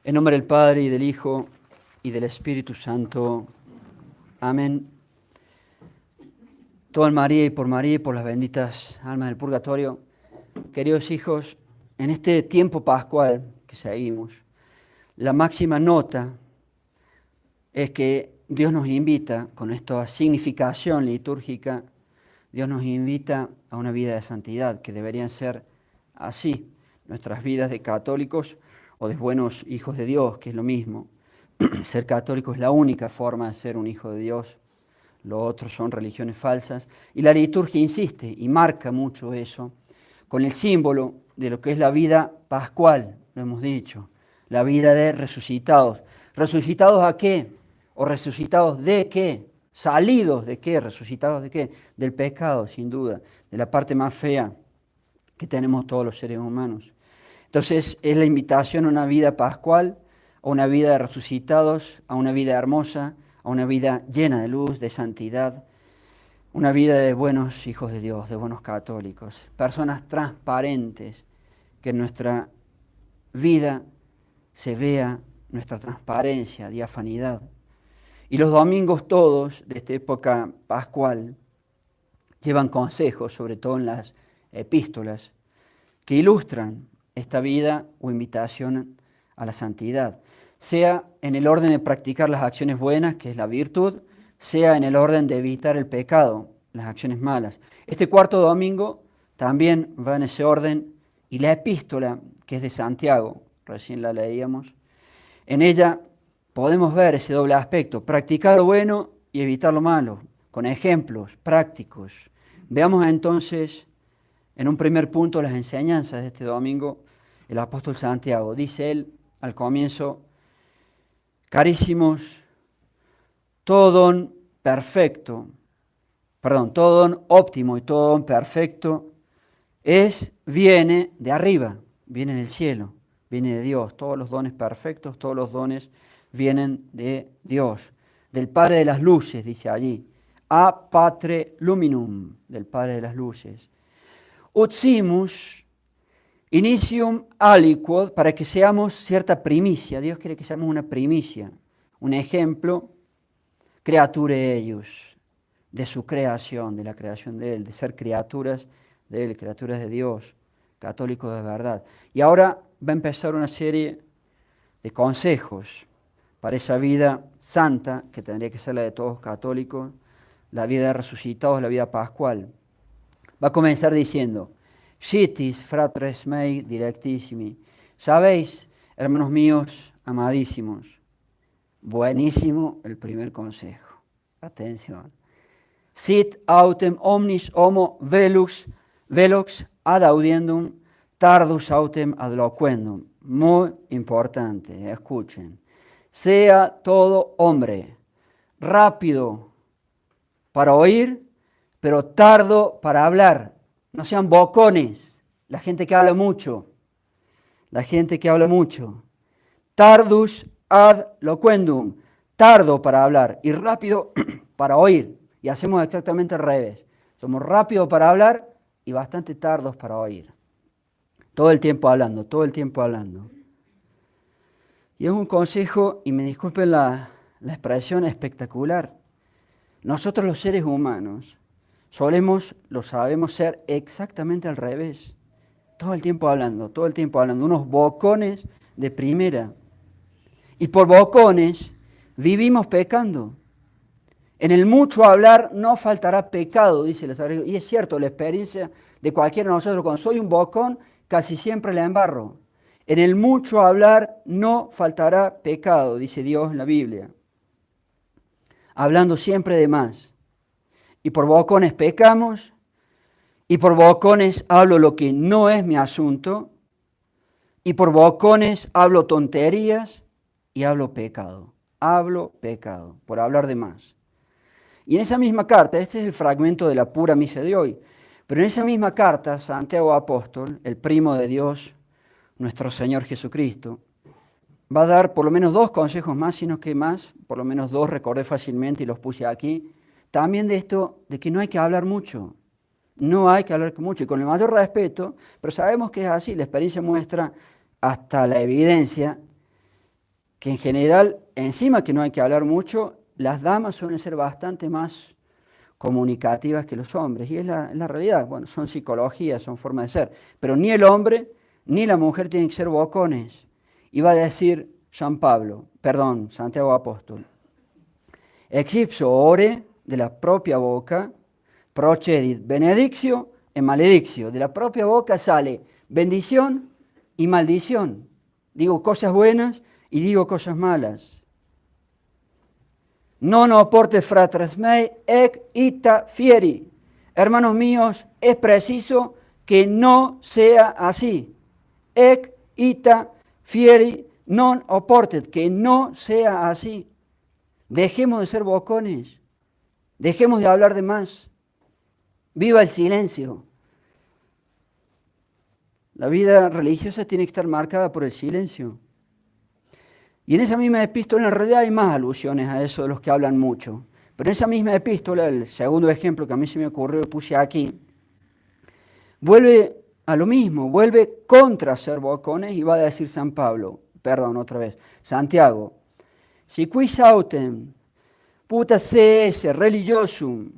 En nombre del Padre, y del Hijo, y del Espíritu Santo. Amén. Todo en María y por las benditas almas del purgatorio. Queridos hijos, en este tiempo pascual que seguimos, la máxima nota es que Dios nos invita, con esta significación litúrgica, Dios nos invita a una vida de santidad, que deberían ser así nuestras vidas de católicos o de buenos hijos de Dios, que es lo mismo. Ser católico es la única forma de ser un hijo de Dios. Lo otro son religiones falsas. Y la liturgia insiste y marca mucho eso, con el símbolo de lo que es la vida pascual, lo hemos dicho, la vida de resucitados. ¿Resucitados a qué? ¿O resucitados de qué? ¿Salidos de qué? ¿Resucitados de qué? Del pecado, sin duda, de la parte más fea que tenemos todos los seres humanos. Entonces es la invitación a una vida pascual, a una vida de resucitados, a una vida hermosa, a una vida llena de luz, de santidad, una vida de buenos hijos de Dios, de buenos católicos, personas transparentes, que en nuestra vida se vea nuestra transparencia, diafanidad. Y los domingos todos de esta época pascual llevan consejos, sobre todo en las epístolas, que ilustran esta vida o invitación a la santidad, sea en el orden de practicar las acciones buenas, que es la virtud, sea en el orden de evitar el pecado, las acciones malas. Este cuarto domingo también va en ese orden, y la epístola, que es de Santiago, recién la leíamos, en ella podemos ver ese doble aspecto, practicar lo bueno y evitar lo malo, con ejemplos prácticos. Veamos entonces, en un primer punto, las enseñanzas de este domingo. El apóstol Santiago, dice él al comienzo: carísimos, todo don óptimo y todo don perfecto viene de arriba, viene del cielo, viene de Dios. Todos los dones perfectos, todos los dones vienen de Dios, del Padre de las luces, dice allí, a Patre luminum, del Padre de las luces. Ut simus initium aliquod, para que seamos cierta primicia. Dios quiere que seamos una primicia, un ejemplo, creature eius, de su creación, de la creación de Él, de ser criaturas de Él, criaturas de Dios, católicos de verdad. Y ahora va a empezar una serie de consejos para esa vida santa, que tendría que ser la de todos católicos, la vida de resucitados, la vida pascual. Va a comenzar diciendo: Scitis, fratres mei dilectissimi. Sabéis, hermanos míos, amadísimos. Buenísimo el primer consejo. Atención. Sit autem omnis homo velox ad audiendum, tardus autem ad loquendum. Muy importante, escuchen. Sea todo hombre rápido para oír, pero tardo para hablar. No sean bocones, la gente que habla mucho. Tardus ad loquendum, tardo para hablar y rápido para oír. Y hacemos exactamente al revés. Somos rápidos para hablar y bastante tardos para oír. Todo el tiempo hablando. Y es un consejo, y me disculpen la expresión, espectacular. Nosotros los seres humanos lo sabemos ser exactamente al revés. Todo el tiempo hablando, unos bocones de primera. Y por bocones vivimos pecando. En el mucho hablar no faltará pecado, dice la Sagrada Escritura. Y es cierto, la experiencia de cualquiera de nosotros, cuando soy un bocón, casi siempre la embarro. En el mucho hablar no faltará pecado, dice Dios en la Biblia. Hablando siempre de más. Y por bocones pecamos, y por bocones hablo lo que no es mi asunto, y por bocones hablo tonterías y hablo pecado. Por hablar de más. Y en esa misma carta, este es el fragmento de la pura misa de hoy, pero en esa misma carta, Santiago apóstol, el primo de Dios, nuestro Señor Jesucristo, va a dar por lo menos dos consejos más, sino que más, por lo menos dos recordé fácilmente y los puse aquí, también de esto, de que no hay que hablar mucho, y con el mayor respeto, pero sabemos que es así, la experiencia muestra hasta la evidencia que en general, encima que no hay que hablar mucho, las damas suelen ser bastante más comunicativas que los hombres, y es la realidad. Bueno, son psicologías, son formas de ser, pero ni el hombre ni la mujer tienen que ser bocones. Y va a decir Santiago Apóstol, exipso ore de la propia boca, procedit benedictio e maledictio. De la propia boca sale bendición y maldición. Digo cosas buenas y digo cosas malas. Non oporte fratres mei ec ita fieri. Hermanos míos, es preciso que no sea así. Ec ita fieri non oportet, que no sea así. Dejemos de ser bocones, dejemos de hablar de más. Viva el silencio. La vida religiosa tiene que estar marcada por el silencio. Y en esa misma epístola en realidad hay más alusiones a eso de los que hablan mucho. Pero en esa misma epístola, el segundo ejemplo que a mí se me ocurrió, lo puse aquí, vuelve a lo mismo, vuelve contra ser bocones y va a decir Santiago, si quis autem puta se esse religiosum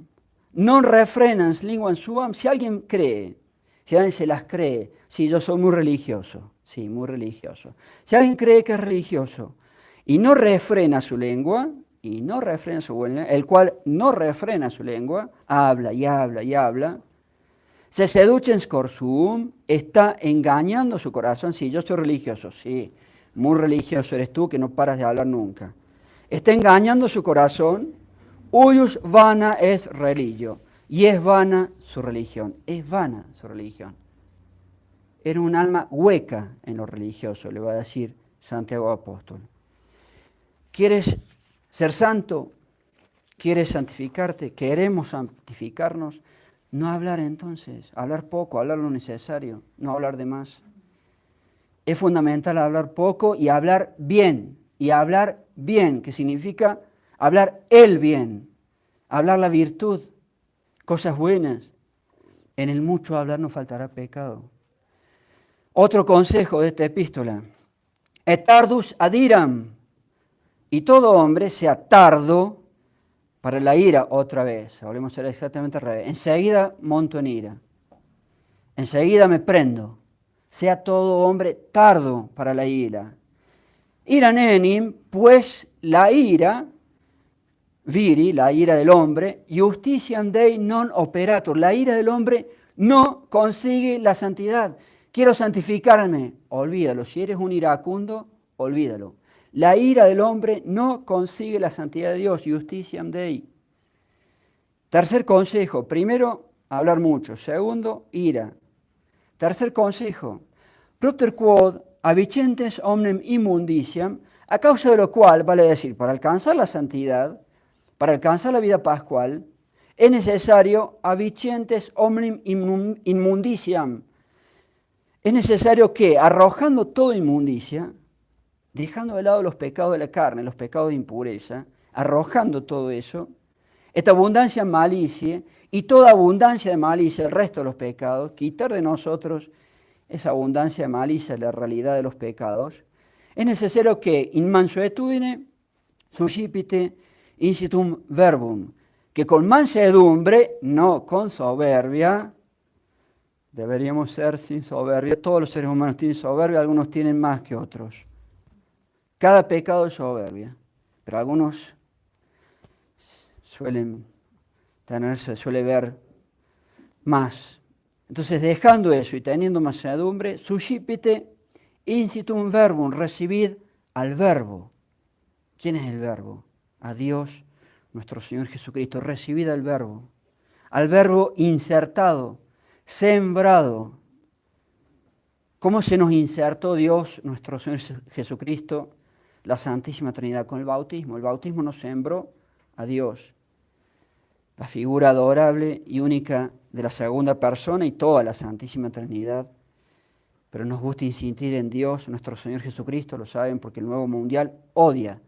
non refrenans linguam suam, si alguien cree, si alguien se las cree, sí, yo soy muy religioso, sí, muy religioso. Si alguien cree que es religioso y no refrena su lengua, el cual no refrena su lengua, habla y habla y habla, se seducens corsum, está engañando su corazón. Sí, yo soy religioso, sí, muy religioso eres tú que no paras de hablar nunca. Está engañando su corazón, huius vana es religio, y es vana su religión, es vana su religión. Era un alma hueca en lo religioso, le va a decir Santiago Apóstol. ¿Quieres ser santo? ¿Quieres santificarte? ¿Queremos santificarnos? No hablar entonces, hablar poco, hablar lo necesario, no hablar de más. Es fundamental hablar poco y hablar bien, que significa hablar el bien, hablar la virtud, cosas buenas. En el mucho hablar no faltará pecado. Otro consejo de esta epístola, et tardus ad iram, y todo hombre sea tardo para la ira otra vez. Volvemos a ser exactamente al revés. Enseguida monto en ira. Enseguida me prendo. Sea todo hombre tardo para la ira. Ira nenim, pues la ira, viri, la ira del hombre, justitiam Dei non operatur. La ira del hombre no consigue la santidad. Quiero santificarme. Olvídalo. Si eres un iracundo, olvídalo. La ira del hombre no consigue la santidad de Dios, justitiam Dei. Tercer consejo, primero, hablar mucho. Segundo, ira. Tercer consejo, propter quod avicentes omnem immundiciam, a causa de lo cual, vale decir, para alcanzar la santidad, para alcanzar la vida pascual, es necesario avicentes omnem immundiciam. Es necesario que, arrojando toda inmundicia, dejando de lado los pecados de la carne, los pecados de impureza, arrojando todo eso, esta abundancia en malicia y toda abundancia de malicia, el resto de los pecados, quitar de nosotros esa abundancia de malicia, la realidad de los pecados, es necesario que in mansuetudine suscipite incitum verbum, que con mansedumbre, no con soberbia, deberíamos ser sin soberbia, todos los seres humanos tienen soberbia, algunos tienen más que otros. Cada pecado es soberbia, pero algunos se suele ver más. Entonces, dejando eso y teniendo mansedumbre, suscipite incitum verbum, recibid al verbo. ¿Quién es el verbo? A Dios, nuestro Señor Jesucristo. Recibid al verbo insertado, sembrado. ¿Cómo se nos insertó Dios, nuestro Señor Jesucristo, la Santísima Trinidad? Con el bautismo. El bautismo nos sembró a Dios, la figura adorable y única de la segunda persona y toda la Santísima Trinidad. Pero nos gusta insistir en Dios, nuestro Señor Jesucristo, lo saben, porque el Nuevo Mundial odia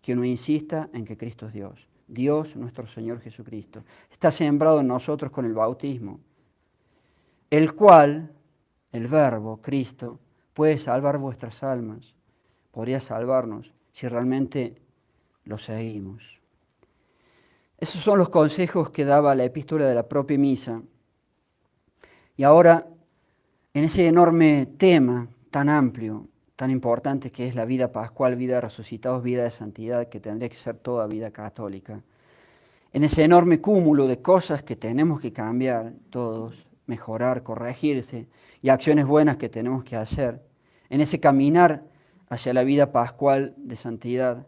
que uno insista en que Cristo es Dios. Dios, nuestro Señor Jesucristo, está sembrado en nosotros con el bautismo, el cual, el Verbo, Cristo, puede salvar vuestras almas, podría salvarnos si realmente lo seguimos. Esos son los consejos que daba la epístola de la propia misa. Y ahora, en ese enorme tema tan amplio, tan importante que es la vida pascual, vida de resucitados, vida de santidad, que tendría que ser toda vida católica, en ese enorme cúmulo de cosas que tenemos que cambiar todos, mejorar, corregirse, y acciones buenas que tenemos que hacer, en ese caminar hacia la vida pascual de santidad,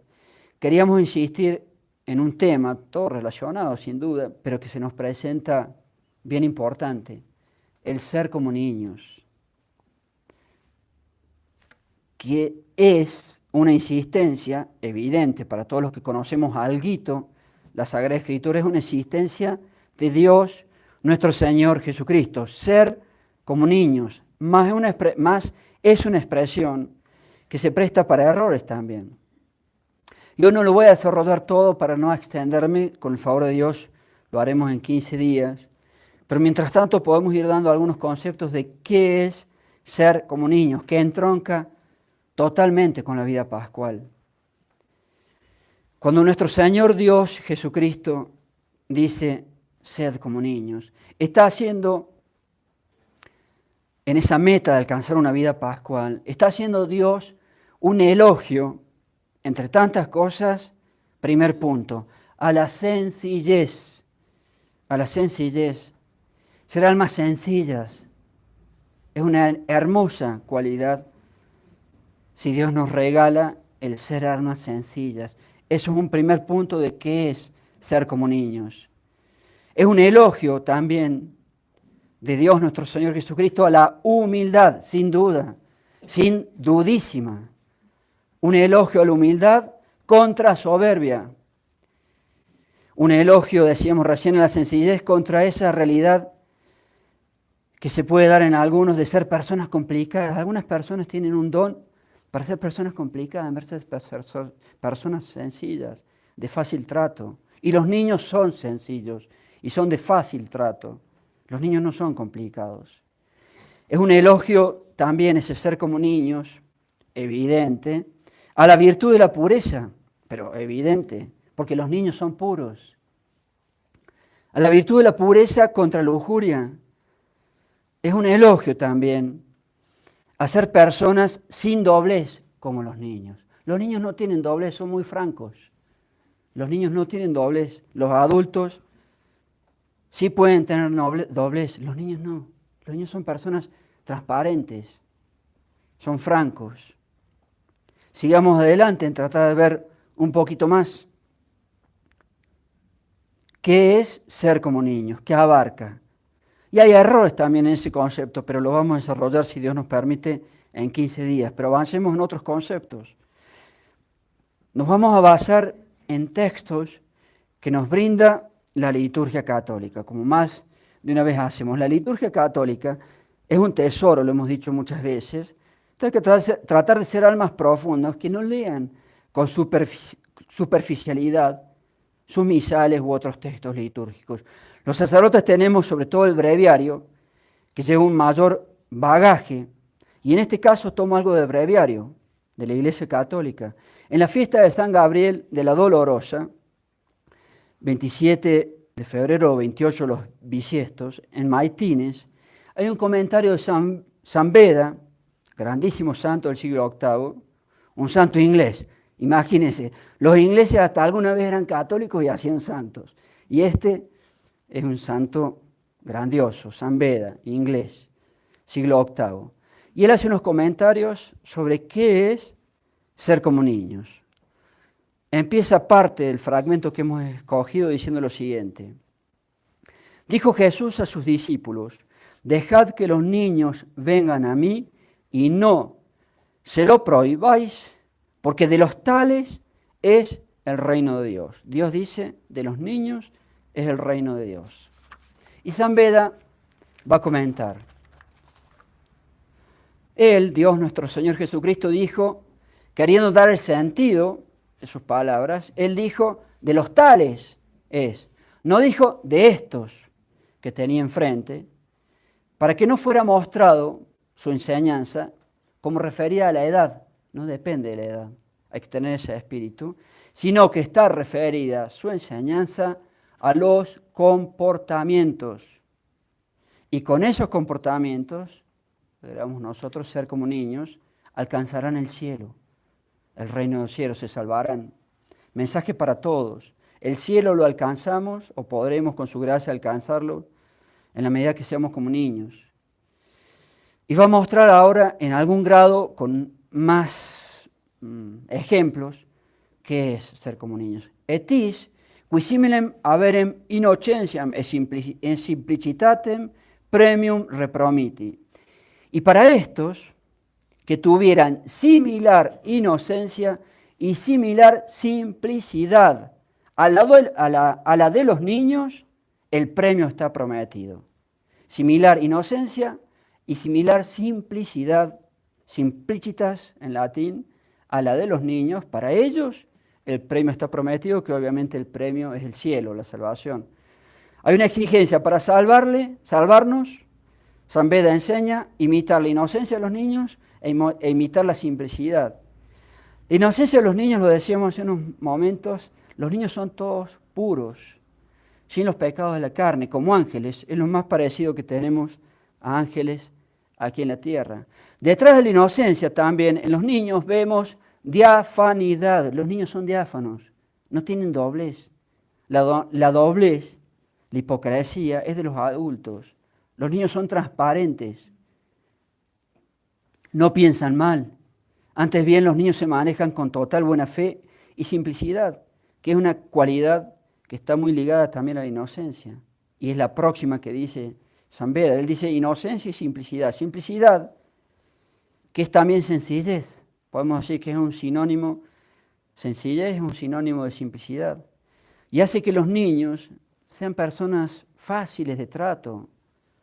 queríamos insistir en un tema, todo relacionado sin duda, pero que se nos presenta bien importante, el ser como niños, que es una insistencia evidente para todos los que conocemos alguito. La Sagrada Escritura es una insistencia de Dios, nuestro Señor Jesucristo. Ser como niños, más es una expresión que se presta para errores también. Yo no lo voy a desarrollar todo para no extenderme, con el favor de Dios lo haremos en 15 días, pero mientras tanto podemos ir dando algunos conceptos de qué es ser como niños, que entronca totalmente con la vida pascual. Cuando nuestro Señor Dios Jesucristo dice, sed como niños, está haciendo, en esa meta de alcanzar una vida pascual, está haciendo Dios un elogio, entre tantas cosas, primer punto, a la sencillez, ser almas sencillas. Es una hermosa cualidad si Dios nos regala el ser almas sencillas. Eso es un primer punto de qué es ser como niños. Es un elogio también de Dios nuestro Señor Jesucristo a la humildad, sin duda, sin dudísima. Un elogio a la humildad contra soberbia. Un elogio, decíamos recién, a la sencillez contra esa realidad que se puede dar en algunos de ser personas complicadas. Algunas personas tienen un don para ser personas complicadas, en vez de ser personas sencillas, de fácil trato. Y los niños son sencillos y son de fácil trato. Los niños no son complicados. Es un elogio también ese ser como niños, evidente, a la virtud de la pureza, pero evidente, porque los niños son puros. A la virtud de la pureza contra la lujuria. Es un elogio también a ser personas sin doblez como los niños. Los niños no tienen doblez, son muy francos. Los niños no tienen doblez. Los adultos sí pueden tener doblez, los niños no. Los niños son personas transparentes, son francos. Sigamos adelante en tratar de ver un poquito más. ¿Qué es ser como niños? ¿Qué abarca? Y hay errores también en ese concepto, pero lo vamos a desarrollar, si Dios nos permite, en 15 días. Pero avancemos en otros conceptos. Nos vamos a basar en textos que nos brinda la liturgia católica, como más de una vez hacemos. La liturgia católica es un tesoro, lo hemos dicho muchas veces. Hay que tratar de ser almas profundas, que no lean con superficialidad sus misales u otros textos litúrgicos. Los sacerdotes tenemos sobre todo el breviario, que lleva un mayor bagaje, y en este caso tomo algo del breviario de la Iglesia Católica. En la fiesta de San Gabriel de la Dolorosa, 27 de febrero, 28 los bisiestos, en Maitines, hay un comentario de San Beda, grandísimo santo del siglo VIII, un santo inglés. Imagínense, los ingleses hasta alguna vez eran católicos y hacían santos. Y este es un santo grandioso, San Beda, inglés, siglo VIII. Y él hace unos comentarios sobre qué es ser como niños. Empieza parte del fragmento que hemos escogido diciendo lo siguiente. Dijo Jesús a sus discípulos, dejad que los niños vengan a mí y no se lo prohibáis, porque de los tales es el reino de Dios. Dios dice, de los niños es el reino de Dios. Y San Beda va a comentar. Él, Dios nuestro Señor Jesucristo, dijo, queriendo dar el sentido de sus palabras, Él dijo, de los tales es. No dijo de estos que tenía enfrente, para que no fuera mostrado su enseñanza como referida a la edad. No depende de la edad. hay que tener ese espíritu, sino que está referida su enseñanza a los comportamientos. Y con esos comportamientos, podríamos nosotros ser como niños, alcanzarán el cielo, el reino de los cielos, se salvarán. Mensaje para todos. El cielo lo alcanzamos o podremos con su gracia alcanzarlo en la medida que seamos como niños. Y va a mostrar ahora en algún grado con más ejemplos qué es ser como niños. Etis, qui similem averem innocentiam et simplicitatem premium repromiti. Y para estos, que tuvieran similar inocencia y similar simplicidad a la de los niños, el premio está prometido. Similar inocencia y similar simplicidad, simplicitas en latín, a la de los niños, para ellos el premio está prometido, que obviamente el premio es el cielo, la salvación. Hay una exigencia para salvarnos. San Beda enseña imitar la inocencia de los niños e imitar la simplicidad. La inocencia de los niños, lo decíamos hace unos momentos, los niños son todos puros, sin los pecados de la carne, como ángeles. Es lo más parecido que tenemos a ángeles aquí en la tierra. Detrás de la inocencia también en los niños vemos diafanidad. Los niños son diáfanos, no tienen doblez. La doblez, la hipocresía, es de los adultos. Los niños son transparentes, no piensan mal. Antes bien, los niños se manejan con total buena fe y simplicidad, que es una cualidad que está muy ligada también a la inocencia. Y es la próxima que dice San Beda. Él dice inocencia y simplicidad. Simplicidad, que es también sencillez. Podemos decir que es un sinónimo, sencillez es un sinónimo de simplicidad. Y hace que los niños sean personas fáciles de trato,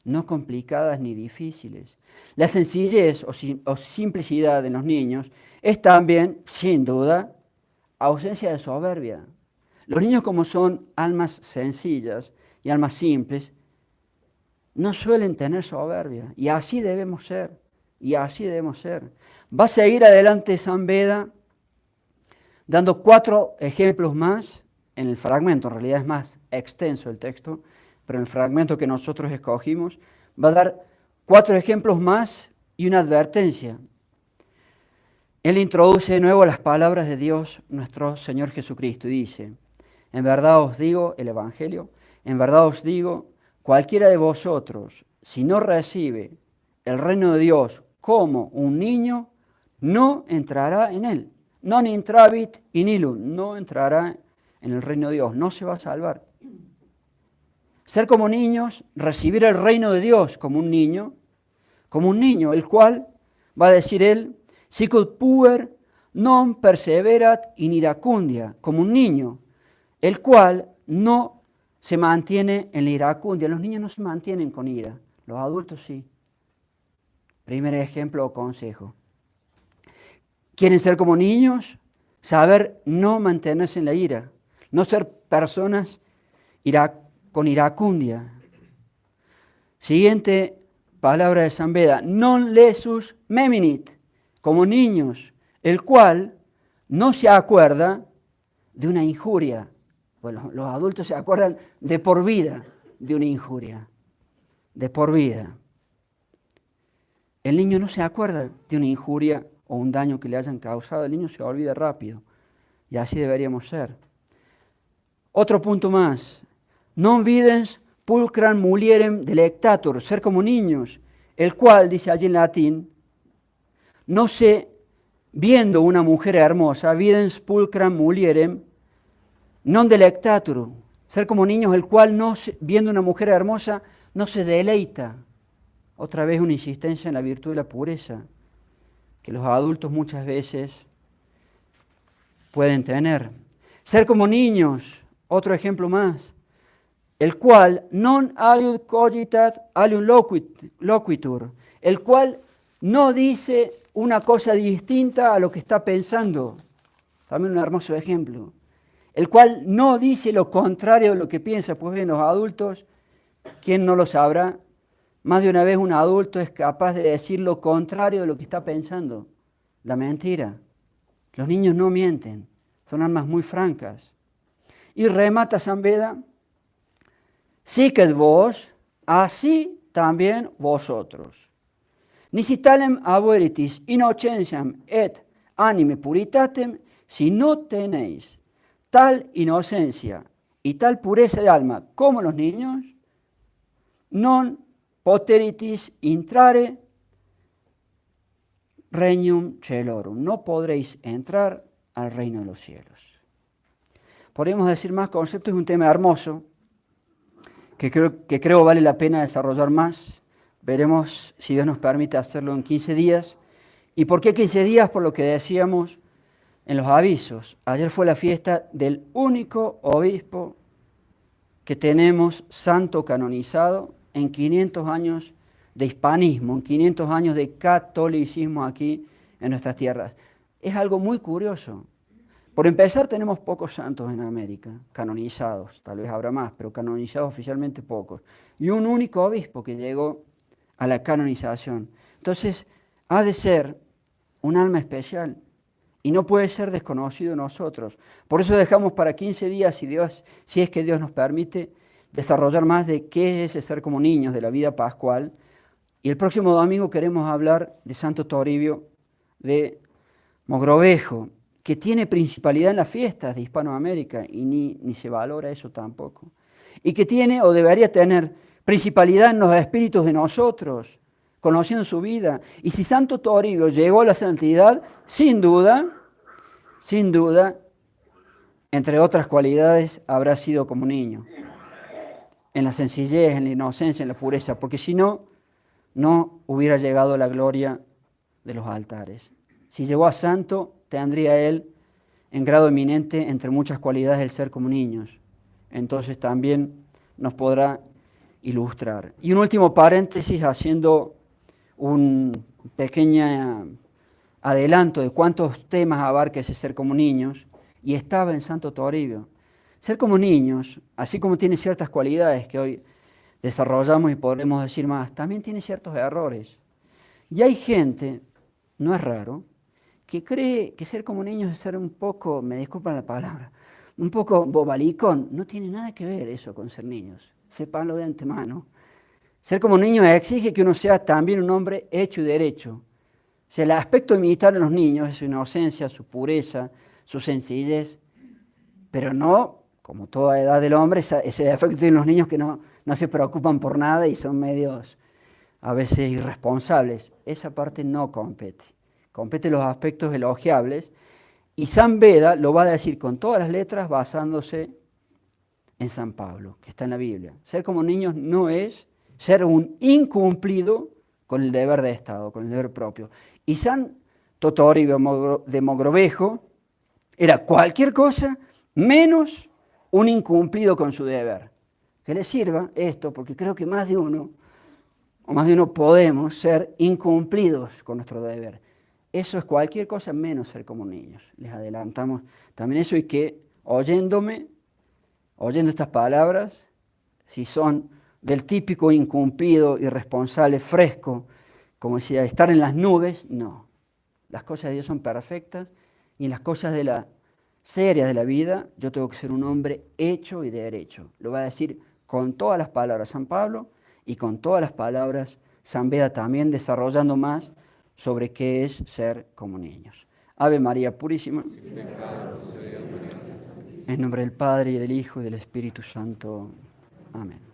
no complicadas ni difíciles. La sencillez o simplicidad en los niños es también, sin duda, ausencia de soberbia. Los niños, como son almas sencillas y almas simples, no suelen tener soberbia, y así debemos ser, y así debemos ser. Va a seguir adelante San Beda dando 4 ejemplos más en el fragmento, en realidad es más extenso el texto, pero en el fragmento que nosotros escogimos, va a dar 4 ejemplos más y una advertencia. Él introduce de nuevo las palabras de Dios, nuestro Señor Jesucristo, y dice: en verdad os digo, el Evangelio, en verdad os digo, cualquiera de vosotros, si no recibe el reino de Dios como un niño, no entrará en él. Non intravit in illum, no entrará en el reino de Dios, no se va a salvar. Ser como niños, recibir el reino de Dios como un niño, el cual, va a decir él, sicut puer non perseverat in iracundia, como un niño, el cual no se mantiene en la iracundia. Los niños no se mantienen con ira, los adultos sí. Primer ejemplo o consejo. ¿Quieren ser como niños? Saber no mantenerse en la ira, no ser personas con iracundia. Siguiente palabra de San Beda, non lesus meminit, como niños, el cual no se acuerda de una injuria. Bueno, los adultos se acuerdan de por vida de una injuria, de por vida. El niño no se acuerda de una injuria o un daño que le hayan causado, el niño se olvida rápido, y así deberíamos ser. Otro punto más, non videns pulcram mulierem delectatur, ser como niños, el cual, dice allí en latín, no se, viendo una mujer hermosa, videns pulcram mulierem non delectatur, ser como niños, el cual, viendo una mujer hermosa, no se deleita. Otra vez una insistencia en la virtud de la pureza, que los adultos muchas veces pueden tener. Ser como niños, otro ejemplo más, el cual non aliud cogitat alium loquitur, el cual no dice una cosa distinta a lo que está pensando. También un hermoso ejemplo. El cual no dice lo contrario de lo que piensa. Pues bien, los adultos, ¿quién no lo sabrá? Más de una vez un adulto es capaz de decir lo contrario de lo que está pensando, la mentira. Los niños no mienten, son almas muy francas. Y remata San Beda, siquet vos, así también vosotros. Nisitalem abuelitis innocentiam et anime puritatem, si no tenéis tal inocencia y tal pureza de alma como los niños, non poteritis intrare regnum celorum. No podréis entrar al reino de los cielos. Podríamos decir más conceptos, es un tema hermoso que creo vale la pena desarrollar más. Veremos si Dios nos permite hacerlo en 15 días. ¿Y por qué 15 días? Por lo que decíamos en los avisos. Ayer fue la fiesta del único obispo que tenemos santo canonizado en 500 años de hispanismo, en 500 años de catolicismo aquí en nuestras tierras. Es algo muy curioso. Por empezar, tenemos pocos santos en América, canonizados, tal vez habrá más, pero canonizados oficialmente pocos. Y un único obispo que llegó a la canonización. Entonces, ha de ser un alma especial y no puede ser desconocido de nosotros. Por eso dejamos para 15 días, si es que Dios nos permite, desarrollar más de qué es ese ser como niños, de la vida pascual. Y el próximo domingo queremos hablar de Santo Toribio de Mogrovejo, que tiene principalidad en las fiestas de Hispanoamérica y ni se valora eso tampoco. Y que tiene o debería tener principalidad en los espíritus de nosotros, conociendo su vida. Y si Santo Toribio llegó a la santidad, sin duda, entre otras cualidades, habrá sido como niño. En la sencillez, en la inocencia, en la pureza, porque si no, no hubiera llegado a la gloria de los altares. Si llegó a santo, tendría él en grado eminente entre muchas cualidades el ser como niños. Entonces también nos podrá ilustrar. Y un último paréntesis haciendo un pequeño adelanto de cuántos temas abarca ese ser como niños, y estaba en Santo Toribio. Ser como niños, así como tiene ciertas cualidades que hoy desarrollamos y podremos decir más, también tiene ciertos errores. Y hay gente, no es raro, que cree que ser como niños es ser un poco, me disculpan la palabra, un poco bobalicón. No tiene nada que ver eso con ser niños, sépanlo de antemano. Ser como niños exige que uno sea también un hombre hecho y derecho. O sea, el aspecto militar en los niños es su inocencia, su pureza, su sencillez, pero no, como toda edad del hombre, ese defecto tienen los niños que no se preocupan por nada y son medios a veces irresponsables. Esa parte no compete. Compete los aspectos elogiables, y San Beda lo va a decir con todas las letras basándose en San Pablo, que está en la Biblia. Ser como niños no es ser un incumplido con el deber de Estado, con el deber propio. Y Santo Toribio de Mogrovejo era cualquier cosa menos un incumplido con su deber. Que le sirva esto, porque creo que más de uno podemos ser incumplidos con nuestro deber. Eso es cualquier cosa menos ser como niños. Les adelantamos también eso, y que oyendo estas palabras, si son del típico incumplido, irresponsable, fresco, como decía, estar en las nubes, no. Las cosas de Dios son perfectas, y en las cosas de la serias de la vida yo tengo que ser un hombre hecho y derecho. Lo va a decir con todas las palabras San Pablo y con todas las palabras San Beda, también desarrollando más sobre qué es ser como niños. Ave María Purísima. En nombre del Padre, y del Hijo, y del Espíritu Santo. Amén.